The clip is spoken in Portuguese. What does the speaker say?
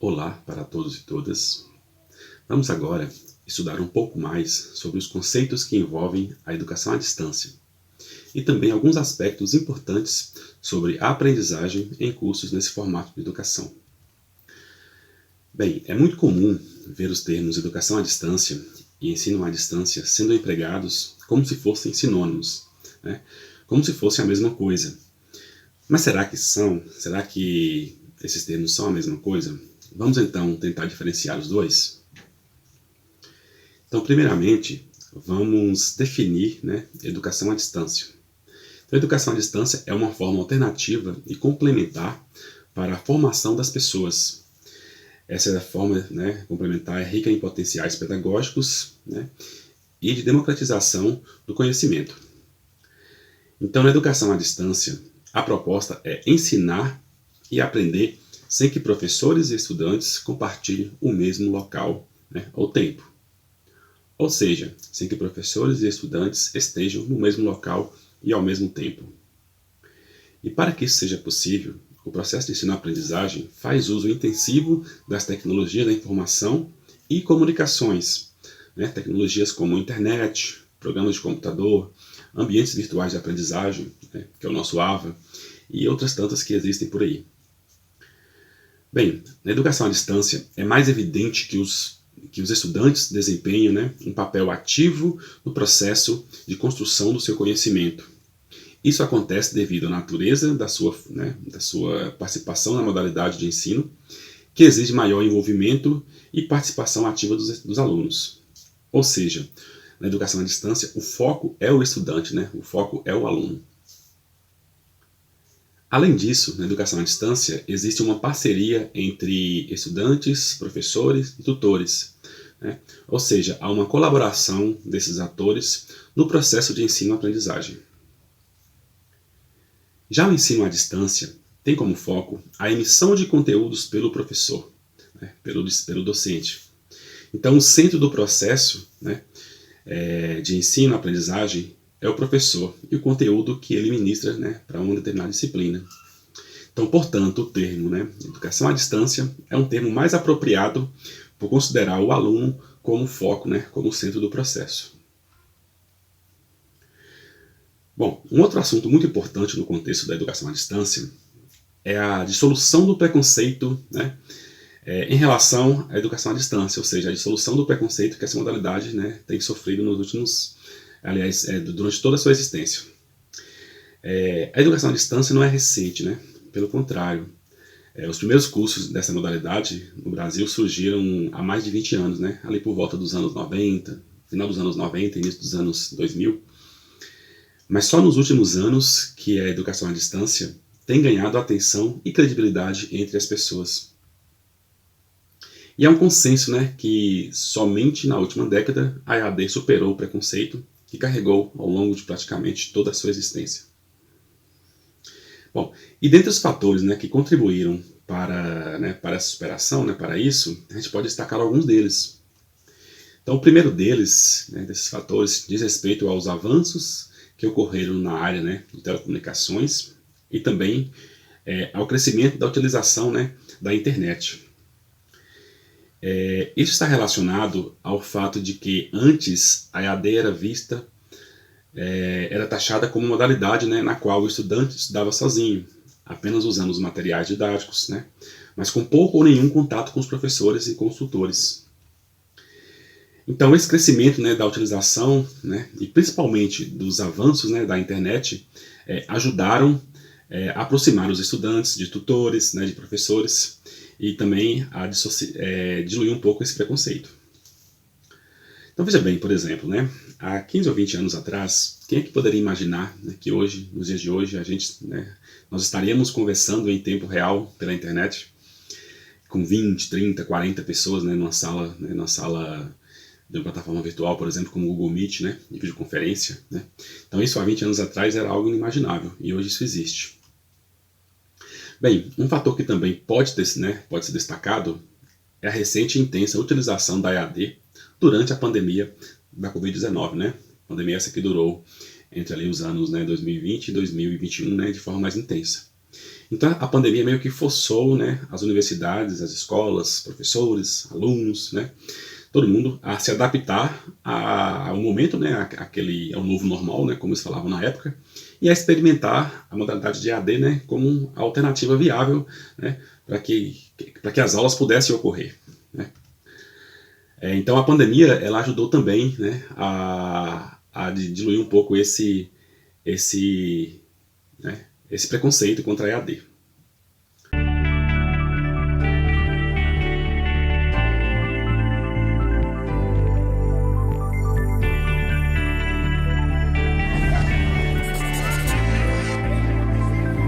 Olá para todos e todas. Vamos agora estudar um pouco mais sobre os conceitos que envolvem a educação à distância e também alguns aspectos importantes sobre a aprendizagem em cursos nesse formato de educação. Bem, é muito comum ver os termos educação à distância e ensino à distância sendo empregados como se fossem sinônimos, né? Como se fossem a mesma coisa. Mas será que são? Será que esses termos são a mesma coisa? Vamos então tentar diferenciar os dois? Então, primeiramente, vamos definir, educação à distância. Então, a educação à distância é uma forma alternativa e complementar para a formação das pessoas. Essa forma complementar é rica em potenciais pedagógicos e de democratização do conhecimento. Então, na educação à distância, a proposta é ensinar e aprender sem que professores e estudantes compartilhem o mesmo local ou tempo. Ou seja, sem que professores e estudantes estejam no mesmo local e ao mesmo tempo. E para que isso seja possível, o processo de ensino-aprendizagem faz uso intensivo das tecnologias da informação e comunicações, tecnologias como internet, programas de computador, ambientes virtuais de aprendizagem, que é o nosso AVA, e outras tantas que existem por aí. Bem, na educação à distância é mais evidente que os estudantes desempenham um papel ativo no processo de construção do seu conhecimento. Isso acontece devido à natureza da sua participação na modalidade de ensino, que exige maior envolvimento e participação ativa dos alunos. Ou seja, na educação à distância, o foco é o estudante, o foco é o aluno. Além disso, na educação à distância, existe uma parceria entre estudantes, professores e tutores. Ou seja, há uma colaboração desses atores no processo de ensino-aprendizagem. Já o ensino à distância tem como foco a emissão de conteúdos pelo professor, pelo docente. Então, o centro do processo de ensino-aprendizagem é o professor e o conteúdo que ele ministra para uma determinada disciplina. Então, portanto, o termo educação à distância é um termo mais apropriado por considerar o aluno como foco, como centro do processo. Bom, um outro assunto muito importante no contexto da educação à distância é a dissolução do preconceito em relação à educação à distância, ou seja, a dissolução do preconceito que essa modalidade tem sofrido nos últimos, durante toda a sua existência. A educação à distância não é recente, pelo contrário. Os primeiros cursos dessa modalidade no Brasil surgiram há mais de 20 anos, ali por volta dos anos 90, final dos anos 90, início dos anos 2000. Mas só nos últimos anos que a educação à distância tem ganhado atenção e credibilidade entre as pessoas. E é um consenso que somente na última década a EAD superou o preconceito que carregou ao longo de praticamente toda a sua existência. Bom, e dentre os fatores que contribuíram para essa superação, para isso, a gente pode destacar alguns deles. Então, o primeiro deles, desses fatores, diz respeito aos avanços que ocorreram na área de telecomunicações e também ao crescimento da utilização da internet. Isso está relacionado ao fato de que antes a EAD era taxada como modalidade na qual o estudante estudava sozinho, apenas usando os materiais didáticos, mas com pouco ou nenhum contato com os professores e com os tutores. Então, esse crescimento da utilização e principalmente dos avanços da internet ajudaram a aproximar os estudantes de tutores, de professores e também a diluir um pouco esse preconceito. Então, veja bem, por exemplo, há 15 ou 20 anos atrás, quem é que poderia imaginar que hoje, nos dias de hoje, nós estaríamos conversando em tempo real pela internet com 20, 30, 40 pessoas numa sala de uma plataforma virtual, por exemplo, como o Google Meet, de videoconferência. Então, isso há 20 anos atrás era algo inimaginável e hoje isso existe. Bem, um fator que também pode ser destacado é a recente e intensa utilização da EAD durante a pandemia da Covid-19, Pandemia essa que durou entre ali os anos 2020 e 2021 de forma mais intensa. Então a pandemia meio que forçou, né, as universidades, as escolas, professores, alunos, né, todo mundo a se adaptar ao momento, né, ao novo normal, né, como eles falavam na época, e a experimentar a modalidade de EAD, né, como alternativa viável, né, para que as aulas pudessem ocorrer, né. Então a pandemia ela ajudou também, né, a diluir um pouco esse, né, esse preconceito contra a EAD.